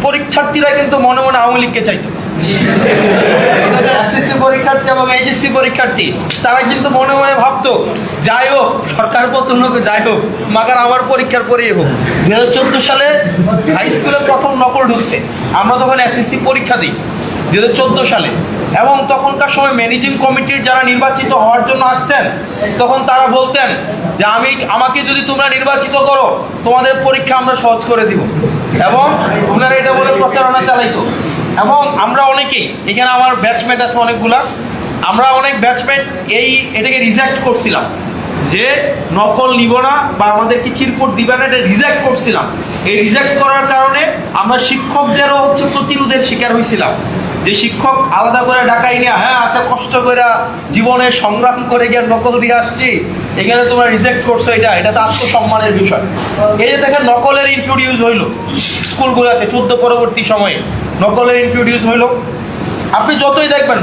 পরীক্ষার্থীরা কিন্তু মনে মনে আওয়ামী লীগকে চাইতো। এসএসসি পরীক্ষার্থী এবং এইচএসসি পরীক্ষার্থী তারা কিন্তু মনে মনে ভাবতো যাই হোক সরকার পতন হোক, যাই হোক মাগার আবার পরীক্ষার পরেই হোক। 2014 সালে হাই স্কুলে প্রথম নকল ঢুকছে, আমরা তখন এসএসসি পরীক্ষা দিই 2014 সালে। এবং তখনকার সময় ম্যানেজিং কমিটির যারা নির্বাচিত হওয়ার জন্য আসতেন তখন তারা বলতেন যে আমাকে যদি তোমরা নির্বাচিত করো তোমাদের পরীক্ষা আমরা সহজ করে দিব, এবং ওনারা এটা বলে প্রচারণা চালাইতো। এবং আমরা অনেকেই এখানে, আমার ব্যাচমেট আছে অনেকগুলা, আমরা অনেক ব্যাচমেট এটাকে রিজেক্ট করছিলাম যে নকল নিব না বা আমাদেরকে চিরকুট দিবে না, এটা রিজেক্ট করছিলাম। এই রিজেক্ট করার কারণে আমরা শিক্ষকদেরও প্রতিরোধের শিকার হয়েছিলাম, যে শিক্ষক আলাদা করে ডাকাই নিয়ে এত কষ্ট করে জীবনে সংগ্রাম করে গিয়ে নকল দিয়ে আসছি, এখানে তোমরা রিজেক্ট করছো, এটা তো আত্মসম্মানের বিষয়। এই যে দেখেন নকলের ইন্ট্রোডিউস হইলো স্কুলগুলোতে 14 পরবর্তী সময়ে নকলের ইন্ট্রোডিউস হইলো। আপনি যতই দেখবেন